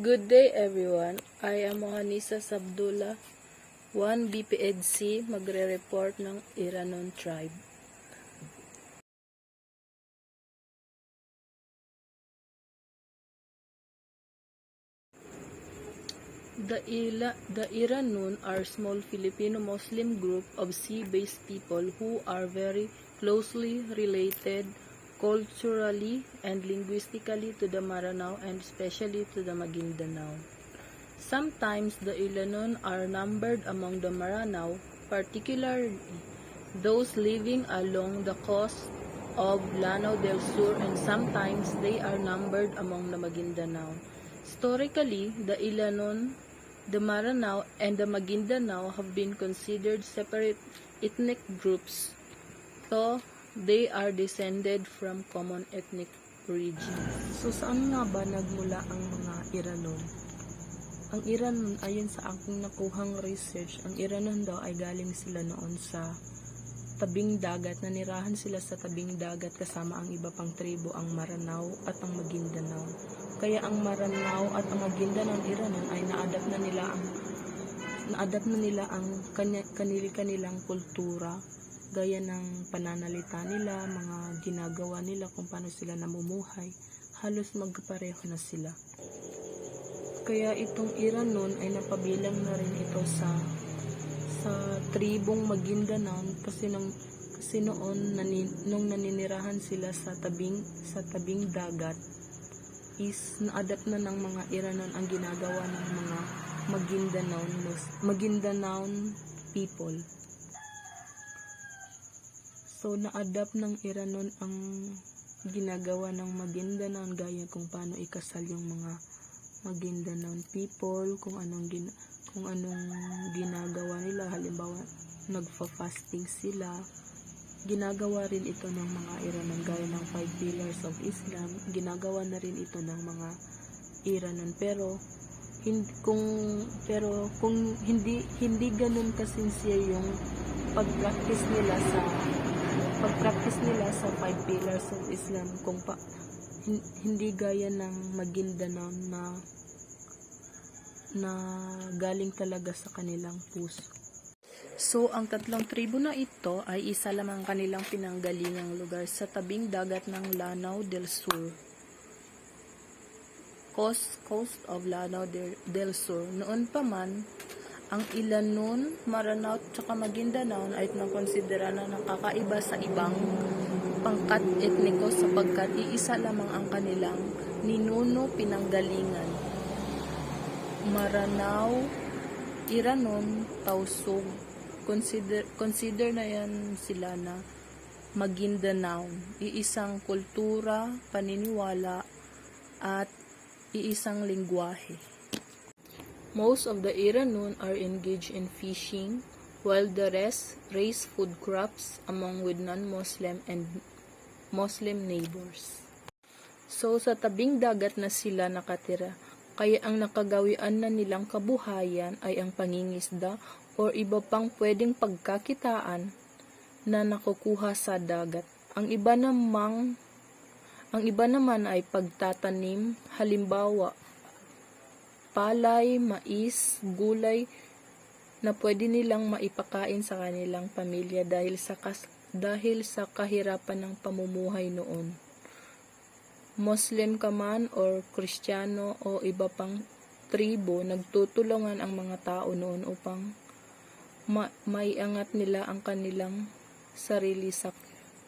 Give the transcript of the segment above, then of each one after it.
Good day everyone, I am Mohanisa Sabdullah, 1 BPEDC, magre-report ng Iranon Tribe. The Iranon are small Filipino Muslim group of sea-based people who are very closely related culturally and linguistically to the Maranao and especially to the Maguindanao. Sometimes the Iranon are numbered among the Maranao, particularly those living along the coast of Lanao del Sur, and sometimes they are numbered among the Maguindanao. Historically, the Iranon, the Maranao, and the Maguindanao have been considered separate ethnic groups, though they are descended from common ethnic origins. So saan nga ba nagmula ang mga Iranon? Ang Iranon, ayon sa aking nakuhang research, ang Iranon daw ay galing sila noon sa tabing dagat. Nanirahan sila sa tabing dagat kasama ang iba pang tribo, ang Maranao at ang Maguindanao. Kaya ang Maranao at ang Maguindanao ng Iranon ay na-adapt na nila ang kanilang kultura, gaya ng pananalita nila, mga ginagawa nila, kung paano sila namumuhay. Halos magkapareho na sila. Kaya itong Iranon ay napabilang na rin ito sa tribong Maguindanao kasi noon nung naninirahan sila sa tabing dagat is na-adapt na ng mga Iranon ang ginagawa ng mga Maguindanao people. So, na-adapt ng Iranon ang ginagawa ng Maguindanao, gaya kung paano ikasal yung mga Maguindanao people, kung anong ginagawa nila. Halimbawa, nagfa-fasting sila. Ginagawa rin ito ng mga Iranon, gaya ng 5 pillars of Islam. Ginagawa na rin ito ng mga Iranon. Pero, kung hindi ganun kasinsya yung pag-practice nila sa five pillars of Islam, hindi gaya ng Maguindanao na galing talaga sa kanilang puso. So, ang tatlong tribo na ito ay isa lamang kanilang pinanggalingang lugar sa tabing dagat ng Lanao del Sur. Coast of Lanao del Sur. Noon pa man, ang Ilanon, Maranao, at Maguindanao ay nakonsidera na nakakaiba sa ibang pangkat etniko sapagkat iisa lamang ang kanilang ninuno pinanggalingan. Maranao, Iranon, Tausug. Consider na yan sila na Maguindanao, iisang kultura, paniniwala, at iisang lingwahe. Most of the Iranon are engaged in fishing, while the rest raise food crops among with non-Muslim and Muslim neighbors. So, sa tabing dagat na sila nakatira, kaya ang nakagawian na nilang kabuhayan ay ang pangingisda o iba pang pwedeng pagkakitaan na nakukuha sa dagat. Ang iba naman ay pagtatanim, halimbawa, palay, mais, gulay na pwede nilang maipakain sa kanilang pamilya dahil sa kahirapan ng pamumuhay noon. Muslim ka man or Kristiyano o iba pang tribo, nagtutulungan ang mga tao noon upang maiangat nila ang kanilang sarili sa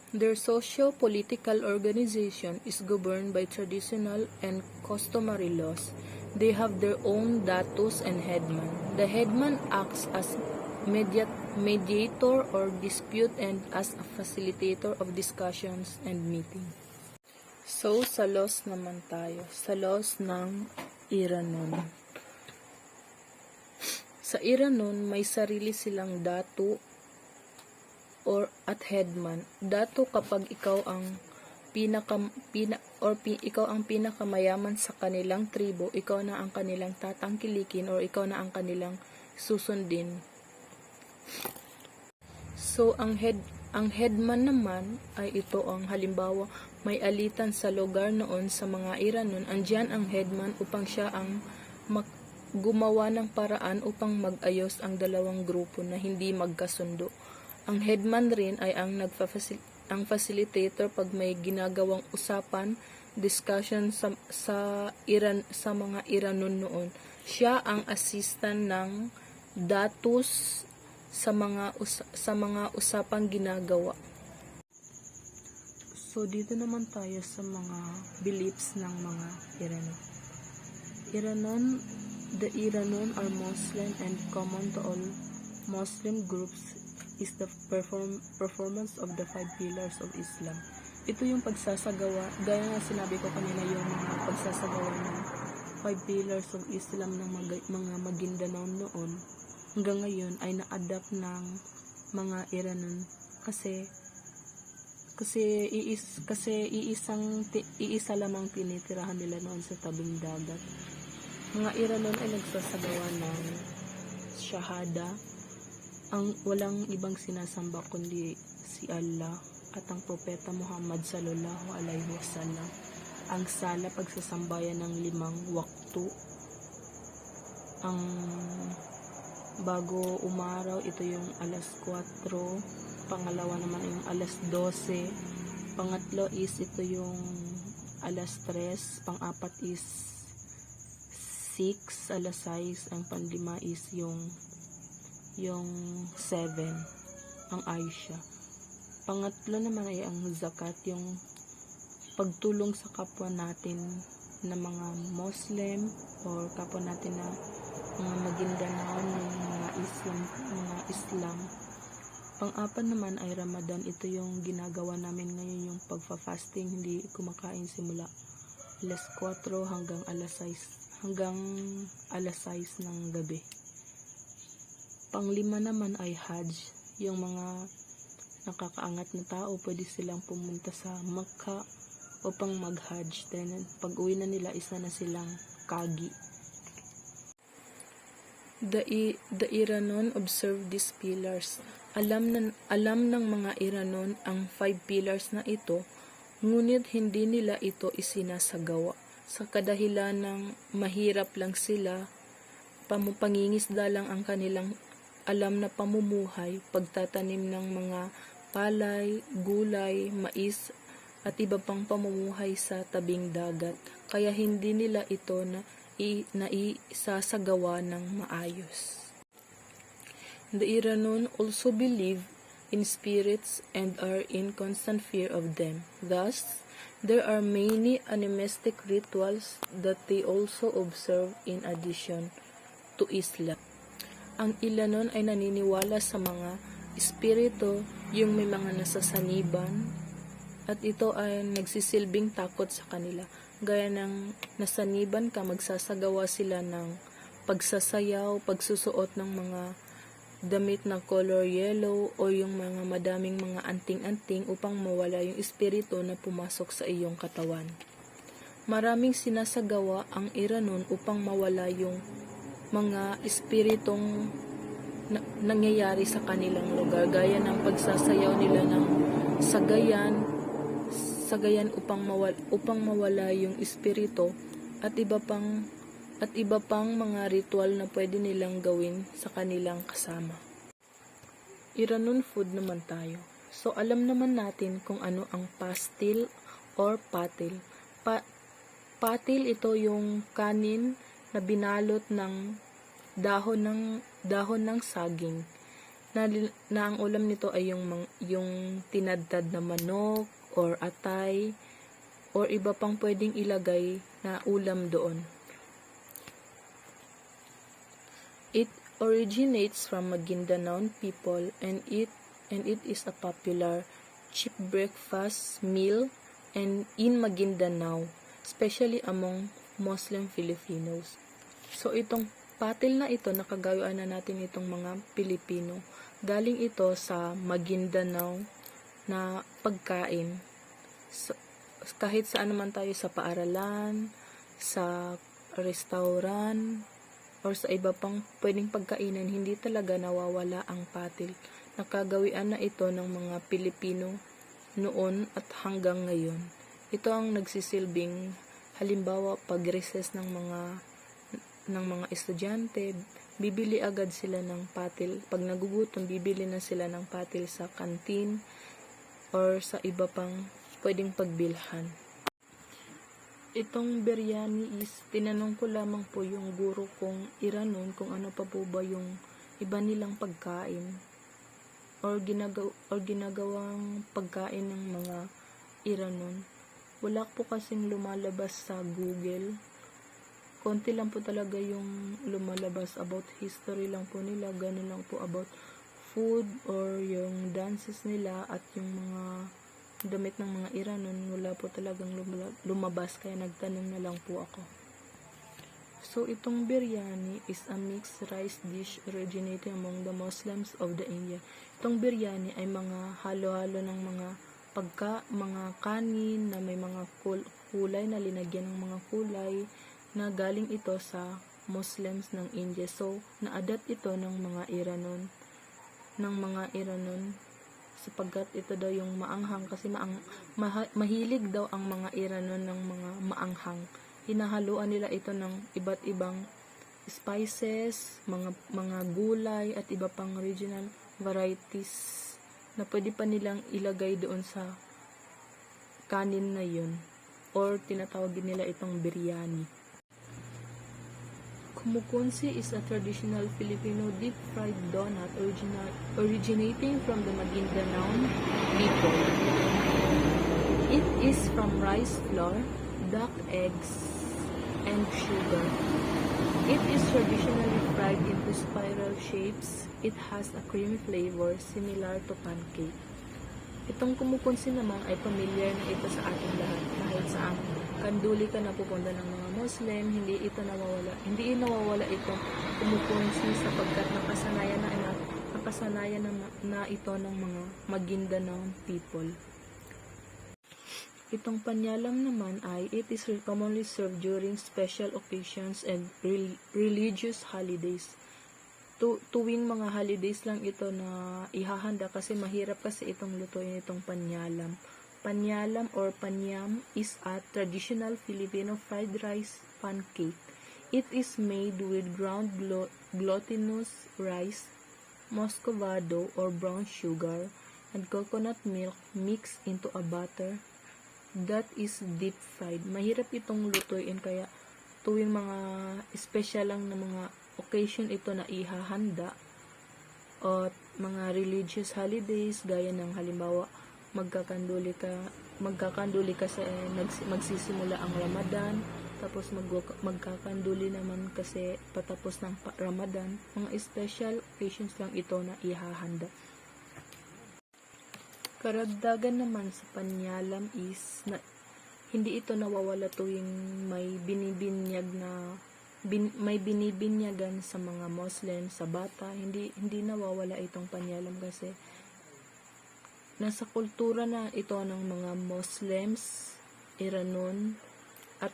Their socio-political organization is governed by traditional and customary laws. They have their own datus and headman. The headman acts as mediator or dispute and as a facilitator of discussions and meetings. So, sa laws naman tayo. Sa laws ng Iranon. Sa Iranon, may sarili silang datu at headman. Datu kapag ikaw ang ikaw ang pinakamayaman sa kanilang tribo, ikaw na ang kanilang tatangkilikin or ikaw na ang kanilang susundin. So, ang headman naman ay ito ang halimbawa, may alitan sa lugar noon sa mga Iranon, andyan ang headman upang siya ang gumawa ng paraan upang mag-ayos ang dalawang grupo na hindi magkasundo. Ang headman rin ay ang facilitator pag may ginagawang usapan, discussion sa mga Iranon noon. Siya ang assistant ng datus sa mga usapang ginagawa. So, dito naman tayo sa mga beliefs ng mga Iranon. The Iranon are Muslim and common to all Muslim groups is the performance of the five pillars of Islam. Ito yung pagsasagawa, gaya nga sinabi ko kanina, yung mga pagsasagawa ng five pillars of Islam ng mga Maguindanao noon hanggang ngayon ay na-adapt ng mga Iranon kasi iisa lamang tinitirahan nila noon sa tabing dagat. Mga Iranon ay nagsasagawa ng shahada, ang walang ibang sinasamba kundi si Allah at ang propeta Muhammad sallallahu alaihi wasallam. Ang sala, pagsasambayan ng 5 waktu. Ang bago umaraw, ito yung alas 4, pangalawa naman yung alas 12, pangatlo is ito yung alas 3, pang-apat is 6, alas 6, ang panlima is yung 7, ang Aisha. Pangatlo naman ay ang zakat, yung pagtulong sa kapwa natin na mga Muslim or kapwa natin na mga Maguindanao, mga Islam. Pang-apat naman ay Ramadan. Ito yung ginagawa namin ngayon, yung pagfa-fasting, hindi kumakain simula alas 4 hanggang alas 6 ng gabi. Panglima naman ay Hajj. Yung mga nakakaangat na tao, pwede silang pumunta sa Makkah upang mag-Hajj. Then, pag uwi na nila, isa na silang kagi. The Iranon observed these pillars. Alam ng mga Iranon ang 5 pillars na ito, ngunit hindi nila ito isinasagawa. Sa kadahilan ng mahirap lang sila, pangingisda lang ang kanilang alam na pamumuhay, pagtatanim ng mga palay, gulay, mais, at iba pang pamumuhay sa tabing dagat. Kaya hindi nila ito naisasagawa ng maayos. The Iranon also believe in spirits and are in constant fear of them. Thus, there are many animistic rituals that they also observe in addition to Islam. Ang Iranon ay naniniwala sa mga espiritu, yung may mga nasasaniban, at ito ay nagsisilbing takot sa kanila. Gaya ng nasaniban ka, magsasagawa sila ng pagsasayaw, pagsusuot ng mga damit na color yellow o yung mga madaming mga anting-anting upang mawala yung espiritu na pumasok sa iyong katawan. Maraming sinasagawa ang Iranon upang mawala yung mga espiritong nangyayari sa kanilang lugar, gaya ng pagsasayaw nila ng sagayan upang mawala yung espiritu at iba pang mga ritual na pwede nilang gawin sa kanilang kasama. Iranon food naman tayo. So alam naman natin kung ano ang pastil or patil. Patil ito yung kanin na binalot ng dahon ng saging. Na ang ulam nito ay yung tinadtad na manok or atay or iba pang pwedeng ilagay na ulam doon. It originates from Maguindanao people and it is a popular cheap breakfast meal and in Maguindanao, especially among Muslim Filipinos. So itong patil na ito, nakagayuan na natin itong mga Pilipino. Galing ito sa Maguindanao na pagkain. So, kahit saan naman tayo, sa paaralan, sa restaurant, or sa iba pang pwedeng pagkainan, hindi talaga nawawala ang patil. Nakagawian na ito ng mga Pilipino noon at hanggang ngayon. Ito ang nagsisilbing halimbawa pag recess ng mga estudyante, bibili agad sila ng patil. Pag nagugutom, bibili na sila ng patil sa kantin or sa iba pang pwedeng pagbilhan. Itong biryani is, tinanong ko lamang po yung guro kong Iranon kung ano pa po ba yung iba nilang pagkain or ginagawang pagkain ng mga Iranon. Wala po kasing lumalabas sa Google. Konti lang po talaga yung lumalabas about history lang po nila, ganun lang po about food or yung dances nila at yung mga damit ng mga Iranon. Wala po talagang lumabas, kaya nagtanong na lang po ako. So itong biryani is a mixed rice dish originating among the Muslims of the India. Itong biryani ay mga halo-halo ng mga kanin na may mga kulay na linagyan ng mga kulay na galing ito sa Muslims ng India. So na-adapt ito ng mga Iranon sapagkat ito daw yung maanghang, kasi mahilig daw ang mga Iranon ng mga maanghang. Hinahaluan nila ito ng iba't ibang spices, mga gulay at iba pang regional varieties na pwede pa nilang ilagay doon sa kanin na yun, or tinatawag nila itong biryani. Kumukunsi is a traditional Filipino deep-fried donut originating from the Maguindanao people. It is from rice flour, duck eggs, and sugar. It is traditionally fried into spiral shapes. It has a creamy flavor similar to pancake. Itong kumukunsi naman ay familiar na ito sa ating lahat. Kahit saan kanduli ka na pupunta ng mga Muslim, hindi nawawala itong kumukunsi sapagkat nakasanayan na ito ng mga Maguindanao people. Itong panyalam naman ay it is commonly served during special occasions and religious holidays. Tuwing mga holidays lang ito na ihahanda kasi mahirap kasi itong lutuin itong panyalam. Panyalam or panyam is a traditional Filipino fried rice pancake. It is made with ground glutinous rice, muscovado or brown sugar, and coconut milk mixed into a batter that is deep fried. Mahirap itong lutuin kaya tuwing mga special lang na mga occasion ito na ihahanda at mga religious holidays gaya ng halimbawa magkakanduli ka sa magsisimula ang Ramadan, tapos magkakanduli naman kasi patapos ng Ramadan. Mga special occasions lang ito na ihahanda. Karagdagan naman sa panyalam is na hindi ito nawawala tuwing may binibinyagan sa mga Muslim, sa bata. Hindi nawawala itong panyalam kasi nasa kultura na ito ng mga Muslims, Iranon, at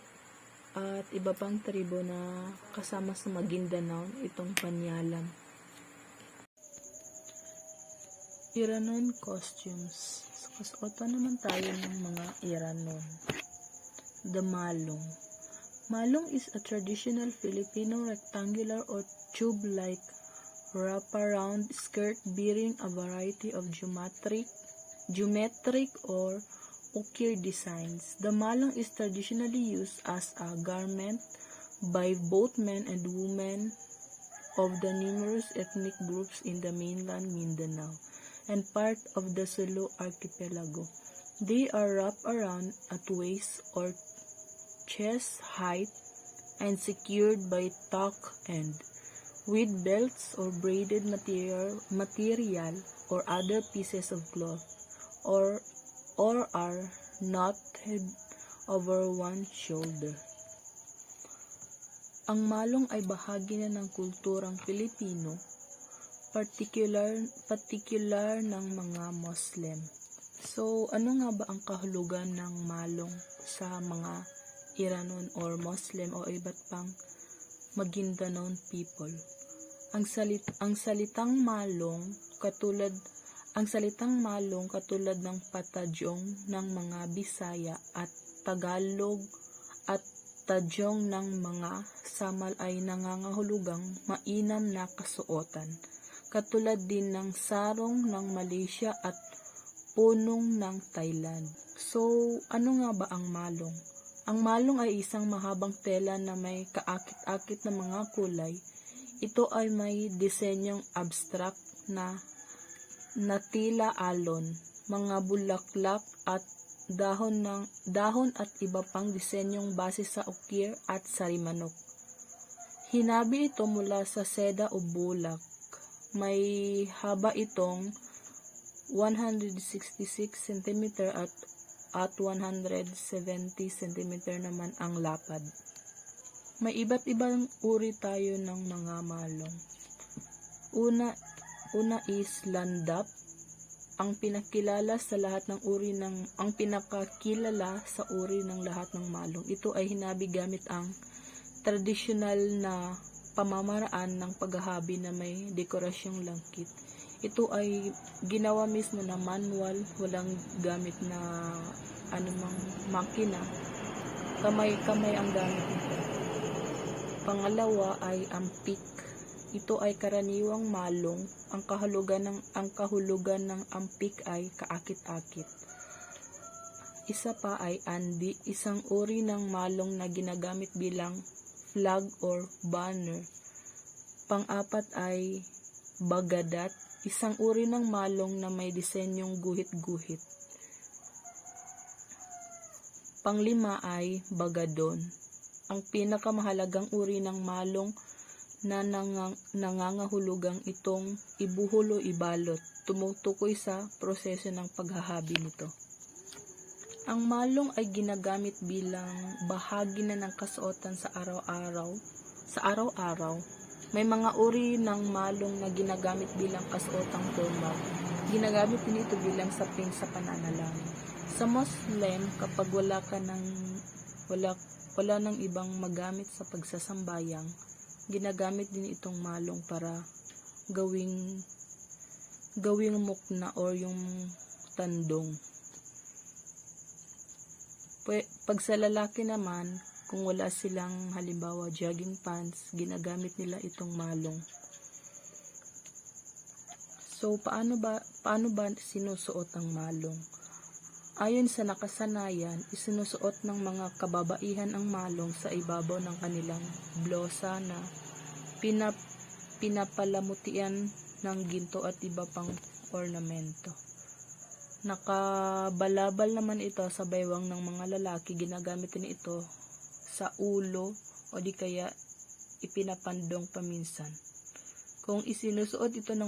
iba pang tribo na kasama sa Maguindanao itong panyalam. Iranon costumes. Sa kasuotan naman tayo ng mga Iranon. The malong. Malong is a traditional Filipino rectangular or tube-like wraparound skirt bearing a variety of geometric or ukir designs. The malong is traditionally used as a garment by both men and women of the numerous ethnic groups in the mainland Mindanao and part of the Sulu archipelago. They are wrapped around at waist or chest height and secured by tuck end with belts or braided material or other pieces of cloth or are knotted over one shoulder. Ang malong ay bahagi na ng kulturang Pilipino, particular ng mga Muslim. So, ano nga ba ang kahulugan ng malong sa mga Iranon or Muslim o iba't pang Maguindanao people? Ang salitang malong katulad ng patadyong ng mga Bisaya at Tagalog at tadyong ng mga Samal ay nangangahulugang mainam na kasuotan, katulad din ng sarong ng Malaysia at punong ng Thailand. So, ano nga ba ang malong? Ang malong ay isang mahabang tela na may kaakit-akit na mga kulay. Ito ay may disenyong abstract na tila alon, mga bulaklak at dahon at iba pang disenyong base sa ukir at sarimanok. Hinabi ito mula sa seda o bulak. May haba itong 166 cm at 170 cm naman ang lapad. May iba't ibang uri tayo ng mga malong. Una is landap, ang pinakakilala sa uri ng lahat ng malong. Ito ay hinabi gamit ang tradisyonal na pamamaraan ng paghahabi na may dekorasyong langkit. Ito ay ginawa mismo na manual, walang gamit na anumang makina. Kamay-kamay ang gamit nito. Pangalawa ay ampik. Ito ay karaniwang malong. Ang kahulugan ng ampik ay kaakit-akit. Isa pa ay andi, isang uri ng malong na ginagamit bilang flag or banner. Pang-apat ay bagadat, isang uri ng malong na may disenyong guhit-guhit. Panglima ay bagadon, ang pinakamahalagang uri ng malong na nangangahulugang itong ibuhol o ibalot, tumutukoy sa proseso ng paghahabi nito. Ang malong ay ginagamit bilang bahagi na ng kasuotan sa araw-araw. May mga uri ng malong na ginagamit bilang kasuotang formal. Ginagamit din ito bilang sapin sa pananalangin. Sa Muslim, kapag wala nang ibang magamit sa pagsasambayang, ginagamit din itong malong para gawing mukna or yung tandong. Pag sa lalaki naman, kung wala silang halimbawa jogging pants, ginagamit nila itong malong. So paano ba sinusuot ang malong? Ayon sa nakasanayan, isinusuot ng mga kababaihan ang malong sa ibabaw ng kanilang blosa na pinapalamutian ng ginto at iba pang ornamento. Nakabalabal naman ito sa baywang ng mga lalaki. Ginagamit din ito sa ulo o di kaya ipinapandong paminsan. Kung isinusuot ito ng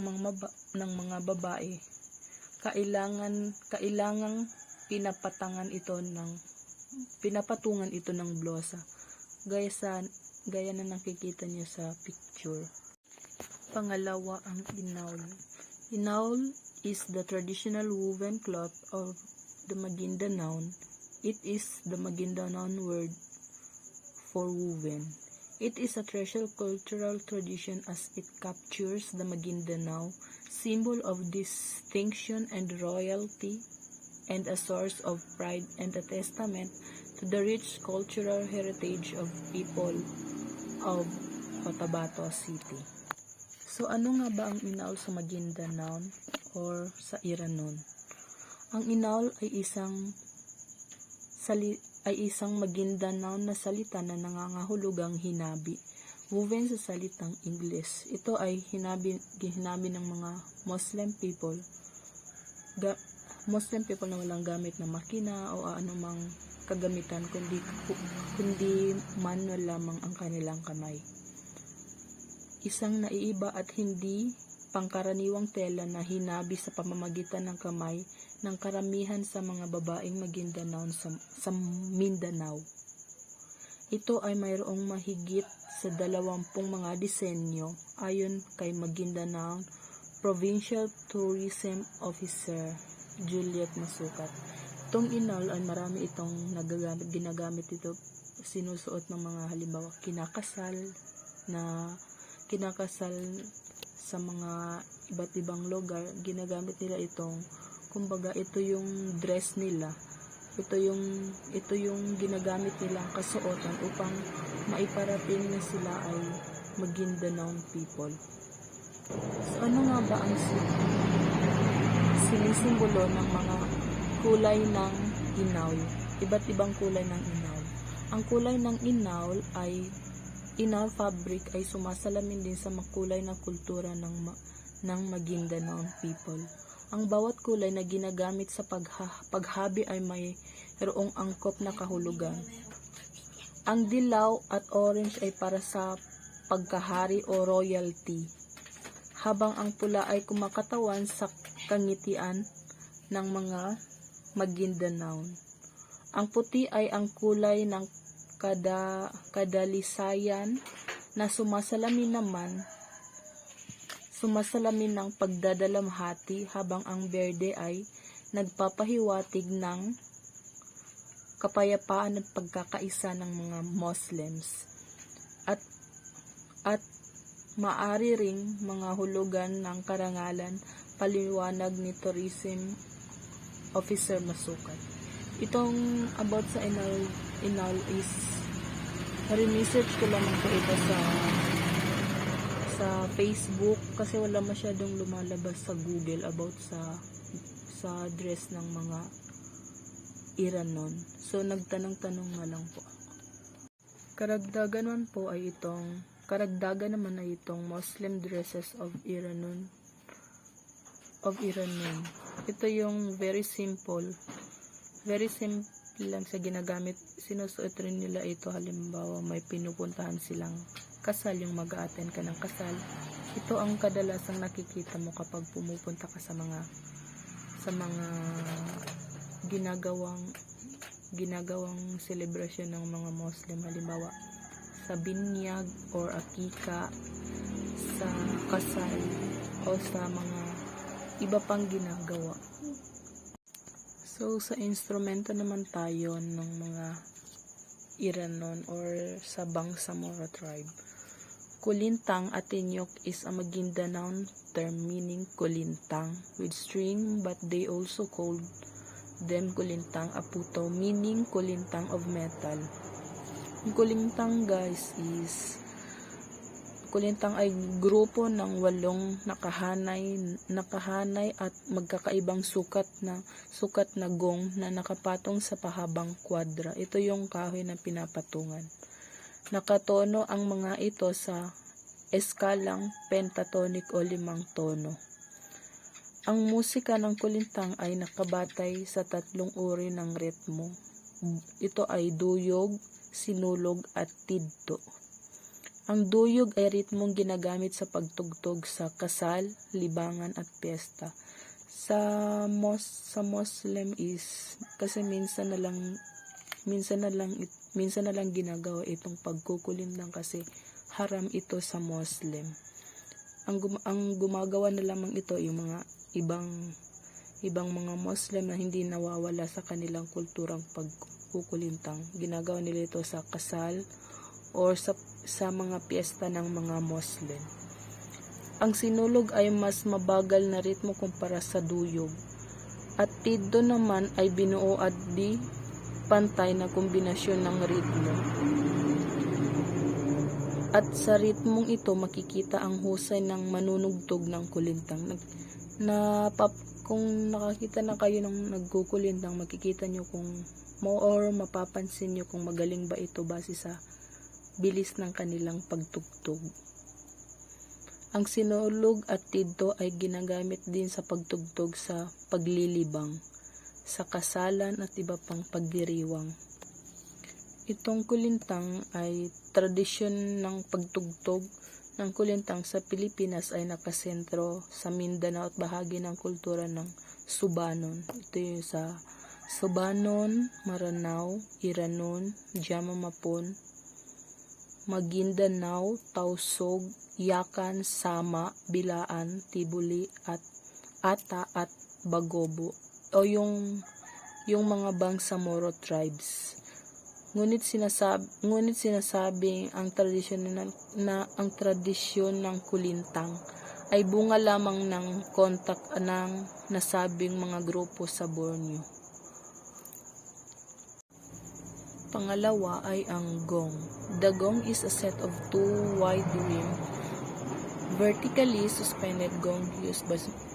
mga babae, kailangang pinapatungan ito ng blosa, gaya na nakikita niyo sa picture. Pangalawa, ang inaul. Inaul is the traditional woven cloth of the Maguindanao. It is the Maguindanao word for woven. It is a treasured cultural tradition as it captures the Maguindanao, symbol of distinction and royalty, and a source of pride and a testament to the rich cultural heritage of people of Cotabato City. So ano nga ba ang inaul sa Maguindanao or sa Iranon? Ang inaul ay isang Maguindanao na salita na nangangahulugang hinabi, woven sa salitang Ingles. Ito ay hinabi ng mga Muslim people na walang gamit na makina o anumang kagamitan kundi manual lamang ang kanilang kamay. Isang naiiba at hindi pangkaraniwang tela na hinabi sa pamamagitan ng kamay ng karamihan sa mga babaeng Maguindanao sa Mindanao. Ito ay mayroong mahigit sa 20 mga disenyo ayon kay Maguindanao Provincial Tourism Officer Juliet Masukat. Itong inaul ay marami itong ginagamit ito, sinusuot ng mga halimbawa kinakasal sa mga iba't ibang lugar. Ginagamit nila itong, kumbaga ito yung dress nila, ito yung ginagamit nilang kasuotan upang maiparating na sila ay Maguindanao people. So ano nga ba ang sinisimbolo ng mga kulay ng inaul? Iba't ibang kulay ng inaul. Ang kulay ng inaul fabric ay sumasalamin din sa makulay na kultura ng Maguindanao people. Ang bawat kulay na ginagamit sa paghabi ay mayroong angkop na kahulugan. Ang dilaw at orange ay para sa pagkahari o royalty, habang ang pula ay kumakatawan sa kangitian ng mga Maguindanao. Ang puti ay ang kulay ng kadalisayan na sumasalamin ng pagdadalamhati, habang ang berde ay nagpapahiwatig ng kapayapaan at pagkakaisa ng mga Muslims, at maari ring mga hulugan ng karangalan, paliwanag ni Tourism Officer Masukat. Itong about sa inaul is research ko lamang po ito sa Facebook kasi wala masyadong lumalabas sa Google about sa dress ng mga Iranon. So nagtanong-tanong na lang po. Karagdagan naman ay itong Muslim dresses of Iranon. Ito yung very simple lang sa ginagamit. Sinusuot rin nila ito halimbawa may pinupuntahan silang kasal, yung mag-a-attend ka ng kasal. Ito ang kadalasang nakikita mo kapag pumupunta ka sa mga ginagawang celebration ng mga Muslim, halimbawa sa binyag or akika, sa kasal o sa mga iba pang ginagawa. So sa instrumento naman tayo ng mga Iranon or sa Bangsamoro tribe. Kulintang Atinyok is a Maguindanao term meaning kulintang with string, but they also called them kulintang aputo meaning kulintang of metal. Yung kulintang guys kulintang ay grupo ng 8 nakahanay at magkakaibang sukat na gong na nakapatong sa pahabang kwadra. Ito yung kahoy na pinapatungan. Nakatono ang mga ito sa eskalang pentatonic o 5 tono. Ang musika ng kulintang ay nakabatay sa 3 uri ng ritmo. Ito ay duyog, sinulog at tidto. Ang duyog ay ritmong ginagamit sa pagtugtog sa kasal, libangan at piyesta. Sa Muslim is kasi minsan na lang ginagawa itong pagkukulintang kasi haram ito sa Muslim. Ang gumagawa na lamang ito yung mga ibang mga Muslim na hindi nawawala sa kanilang kulturang pagkukulintang. Ginagawa nila ito sa kasal or sa mga piyesta ng mga Muslim. Ang sinulog ay mas mabagal na ritmo kumpara sa duyog. At tiddo naman ay binuo at di pantay na kombinasyon ng ritmo. At sa ritmong ito makikita ang husay ng manunugtog ng kulintang. Kung nakakita na kayo ng nagkukulintang, makikita nyo or mapapansin nyo kung magaling ba ito base sa bilis ng kanilang pagtugtog. Ang sinulog at tidto ay ginagamit din sa pagtugtog sa paglilibang, sa kasalan at iba pang pagdiriwang. Itong kulintang ay tradisyon ng pagtugtog ng kulintang sa Pilipinas ay nakasentro sa Mindanao at bahagi ng kultura ng Subanon. Ito yung sa Subanon, Maranao, Iranon, Jamamapon, Maguindanao, Tausug, Yakan, Sama, Bilaan, Tibuli, at Ata at Bagobo o yung mga Bangsamoro tribes. Ngunit sinasabing ang tradisyon ng kulintang ay bunga lamang ng kontak ng nasabing mga grupo sa Borneo. Pangalawa ay ang gong. The gong is a set of 2 wide-rim, vertically suspended gong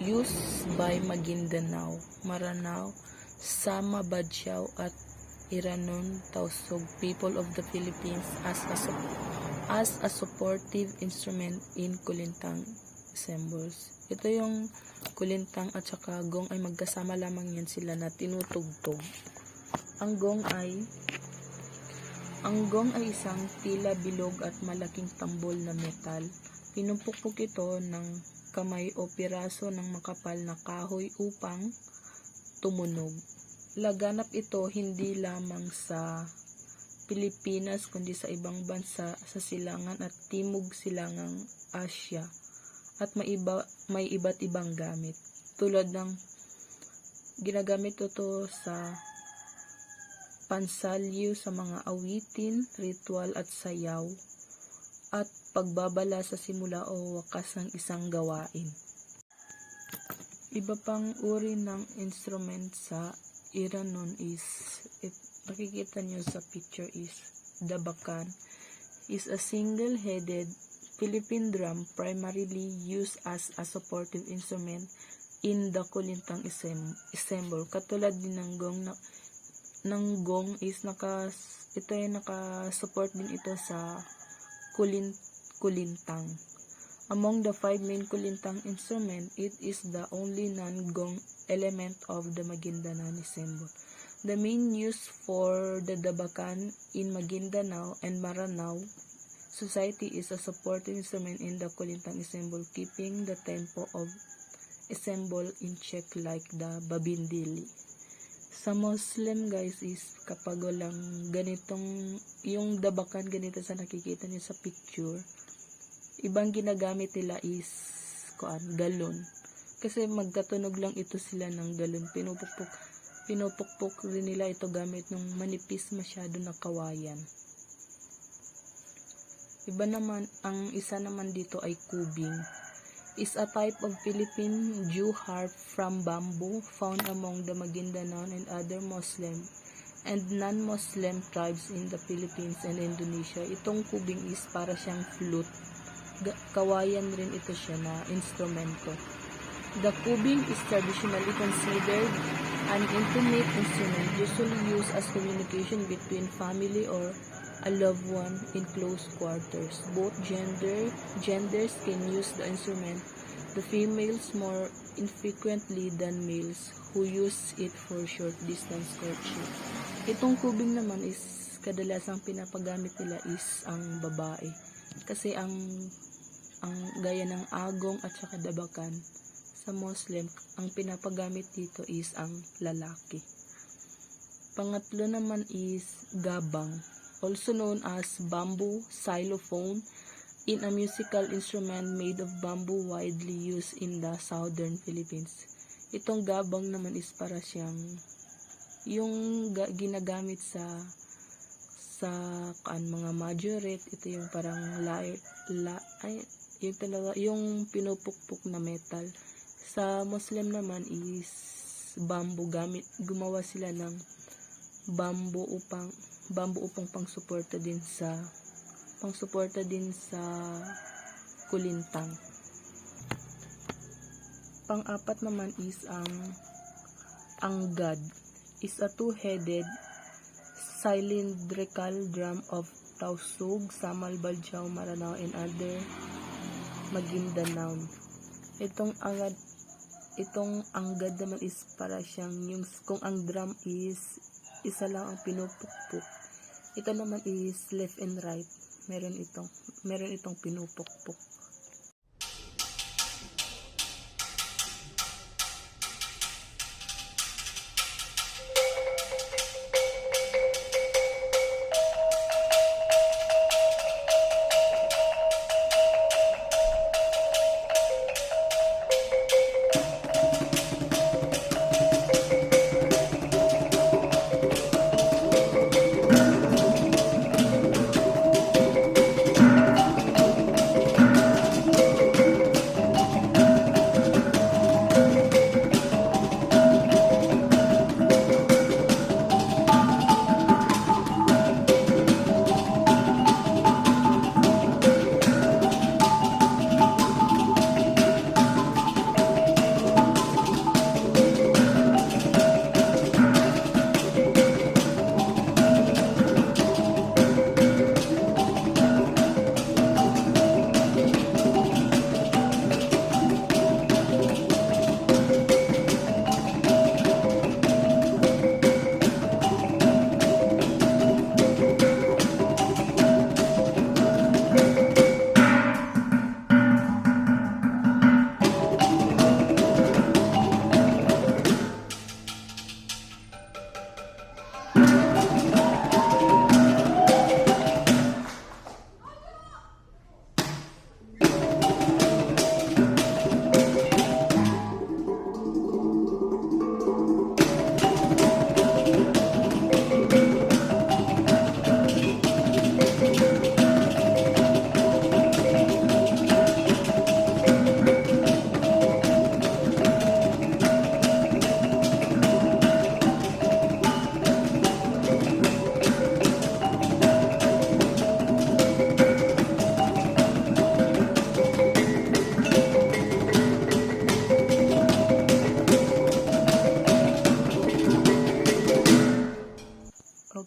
used by Maguindanao, Maranao, Sama, Badjao, at Iranon, Tausug people of the Philippines as a supportive instrument in kulintang ensembles. Ito yung kulintang at saka gong ay magkasama lamang yan sila na tinutugtog. Ang gong ay isang tila bilog at malaking tambol na metal. Pinumpukpok ito ng kamay o piraso ng makapal na kahoy upang tumunog. Laganap ito hindi lamang sa Pilipinas kundi sa ibang bansa sa silangan at timog silangang Asya at may iba't ibang gamit. Tulad ng ginagamit ito sa pansalyo sa mga awitin, ritual at sayaw at pagbabala sa simula o wakas ng isang gawain. Iba pang uri ng instrument sa Iranon is, makikita nyo sa picture is, dabakan is a single-headed Philippine drum primarily used as a supportive instrument in the kulintang ensemble. Katulad din ng gong is naka-support din ito sa kulintang. Among the 5 main kulintang instrument, it is the only non-gong element of the Maguindanao ensemble. The main use for the dabakan in Maguindanao and Maranao society is a supporting instrument in the kulintang ensemble, keeping the tempo of ensemble in check like the babindili. Sa Muslim guys is kapag walang ganitong, yung dabakan ganito sa nakikita niyo sa picture, ibang ginagamit nila is galon. Kasi magkatunog lang ito sila ng galon. Pinupukpok rin nila ito gamit ng manipis masyado na kawayan. Ang isa naman dito ay kubing. Is a type of Philippine Jew harp from bamboo found among the Maguindanao and other Muslim and non-Muslim tribes in the Philippines and Indonesia. Itong kubing is para siyang flute. Kawayan rin ito siya na instrumento. The kubing is traditionally considered an intimate instrument usually used as communication between family or a loved one in close quarters. Both genders can use the instrument, the females more infrequently than males who use it for short distance courtship. Itong kubing naman is kadalasang pinapagamit nila is ang babae. Kasi ang gaya ng agong at saka dabakan sa Muslim, ang pinapagamit dito is ang lalaki. Pangatlo naman is gabang, also known as bamboo xylophone, in a musical instrument made of bamboo widely used in the southern Philippines. Itong gabang naman is para siyang yung ginagamit sa mga majorette. Ito yung parang yung pinupukpok na metal. Sa Muslim naman is bamboo, gumawa sila ng bamboo upang pangsuporta din sa kulintang. Pang-apat naman is ang anggad, is a two-headed cylindrical drum of Tausug, Samal, Baljao, Maranao, and other Maguindanao. Itong anggad naman is para siyang yung kung ang drum is isa lang ang pinupukpok. Ito naman is left and right. Meron itong pinupukpok.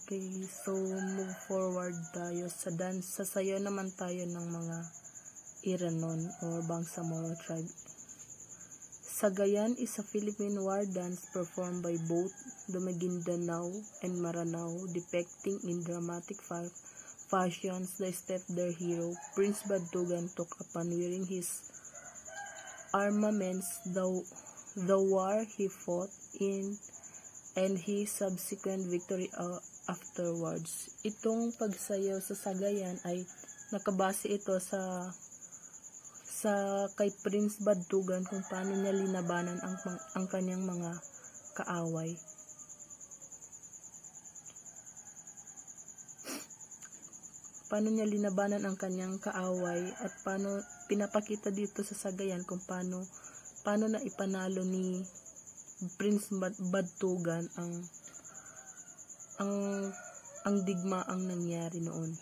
Okay, so move forward tayo sa dance. Sasayaw naman tayo ng mga Iranon or Bangsamoro tribe. Sagayan is a Philippine war dance performed by both the Maguindanao and Maranao, depicting in dramatic fashions the step their hero, Prince Bantugan, took upon wearing his armaments, the war he fought in, and his subsequent victory afterwards. Itong pagsayaw sa Sagayan ay nakabase ito sa kay Prince Bantugan kung paano niya linabanan ang kanyang mga kaaway. paano niya linabanan ang kanyang kaaway at paano pinapakita dito sa sagayan kung paano na ipanalo ni Prince Badtugan ang digmaang nangyari noon.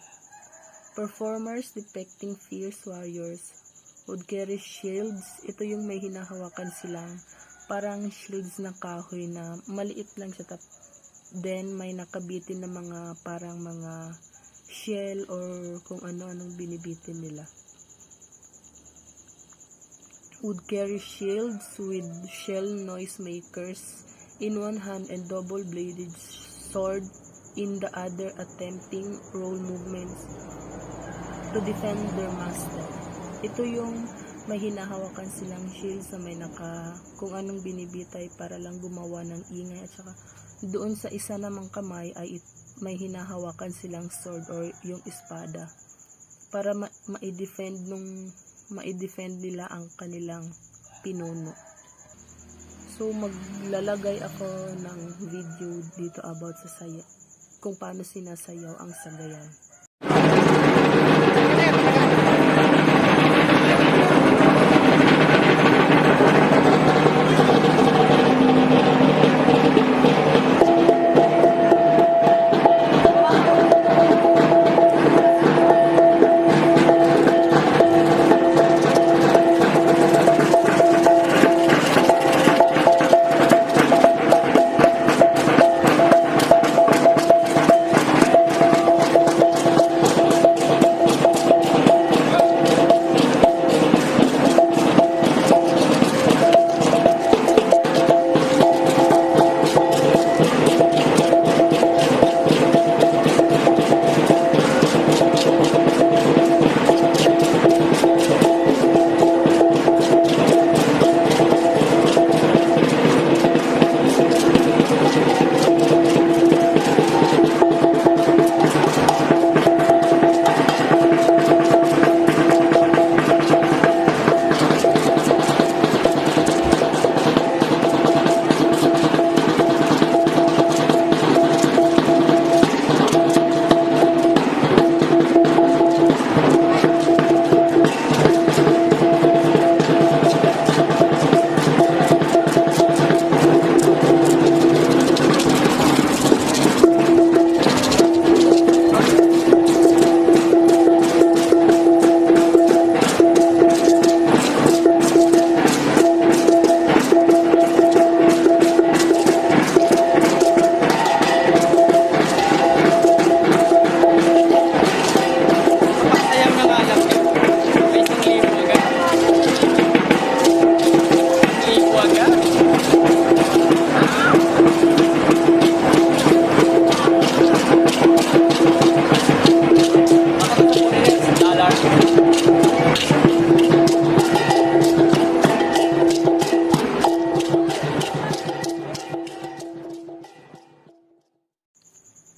Performers depicting fierce warriors would carry shields. Ito yung may hinahawakan silang parang shields na kahoy na maliit lang siya, then may nakabitin na mga parang mga shell or kung ano-anong binibitin nila. Would carry shields with shell noisemakers in one hand and double-bladed sword in the other, attempting roll movements to defend their master. Ito yung may hinahawakan silang shields na may kung anong binibitay para lang gumawa ng ingay, at saka doon sa isa namang kamay ay may hinahawakan silang sword or yung espada para ma-defend nila ang kanilang pinuno. So maglalagay ako ng video dito about sa saya, kung paano sinasayaw ang sagayan.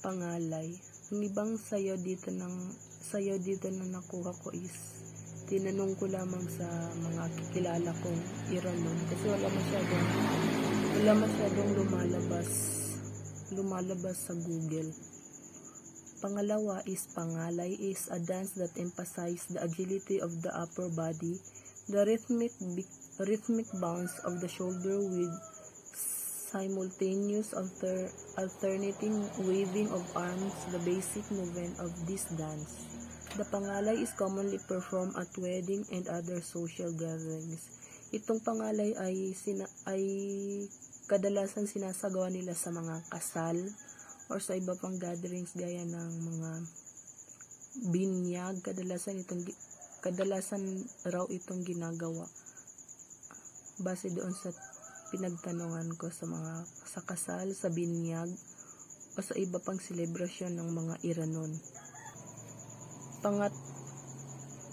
Pangalay. Ang ibang sayaw dito na nakuha ko is tinanong ko lamang sa mga kilala kong Iranon kasi wala masyadong lumalabas sa Google. Pangalawa is pangalay is a dance that emphasizes the agility of the upper body, the rhythmic bounce of the shoulder with simultaneous alternating waving of arms, the basic movement of this dance. The pangalay is commonly performed at wedding and other social gatherings. Itong pangalay ay kadalasan sinasagawa nila sa mga kasal or sa iba pang gatherings gaya ng mga binyag. Kadalasan raw itong ginagawa base doon sa pinagtanungan ko sa kasal, sa binyag o sa iba pang selebrasyon ng mga Iranon.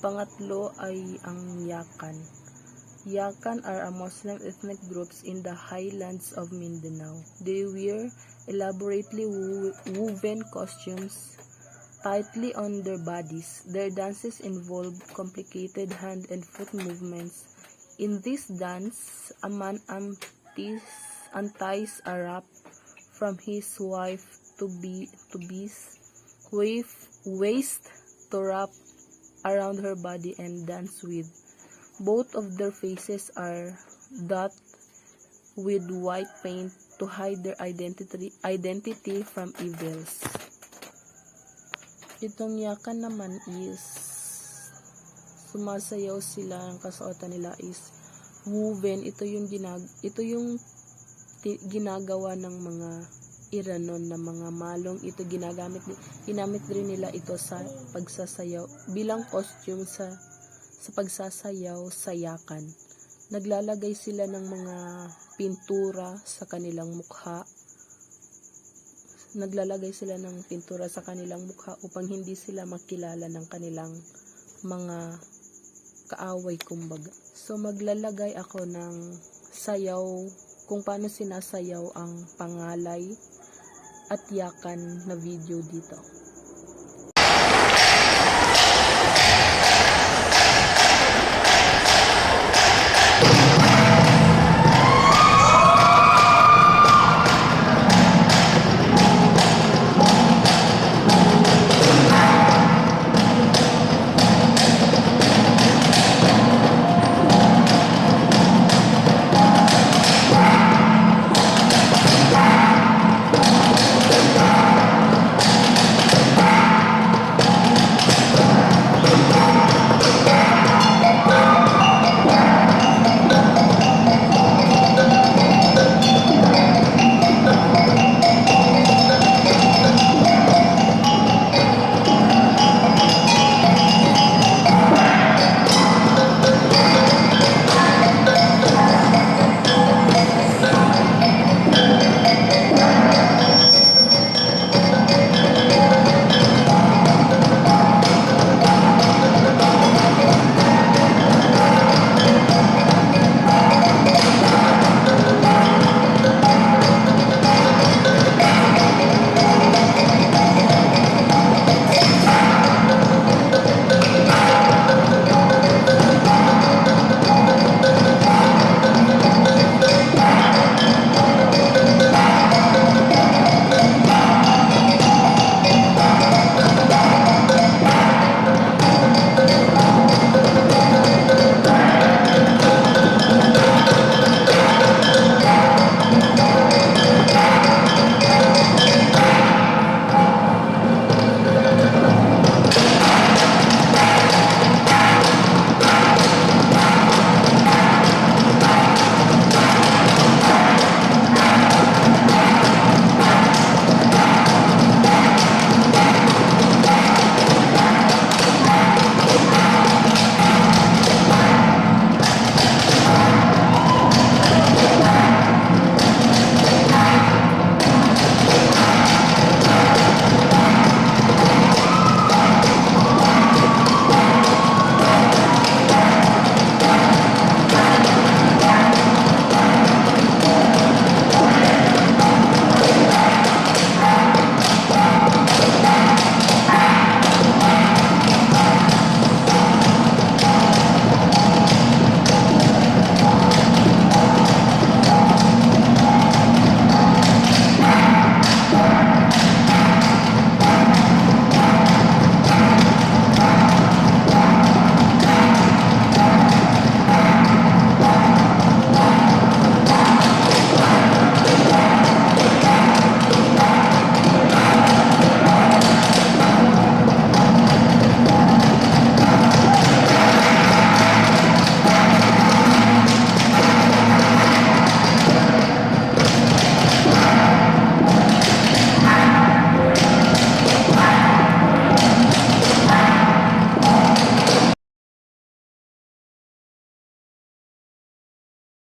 Pangatlo ay ang Yakan. Yakan are a Muslim ethnic groups in the highlands of Mindanao. They wear elaborately woven costumes tightly on their bodies. Their dances involve complicated hand and foot movements. In this dance, a man unties a wrap from his wife to be's waist to wrap around her body and dance with. Both of their faces are dotted with white paint to hide their identity from evils. Itong yakan naman is sumasayaw sila, ang kasuotan nila is woven. Ito yung ginagawa ng mga Iranon na mga malong. Ito ginamit rin nila ito sa pagsasayaw bilang costume sa pagsasayaw sa yakan. Naglalagay sila ng mga pintura sa kanilang mukha. Upang hindi sila makilala ng kanilang mga kaaway kumbaga. So maglalagay ako ng sayaw, kung paano sinasayaw ang pangalay at yakan na video dito.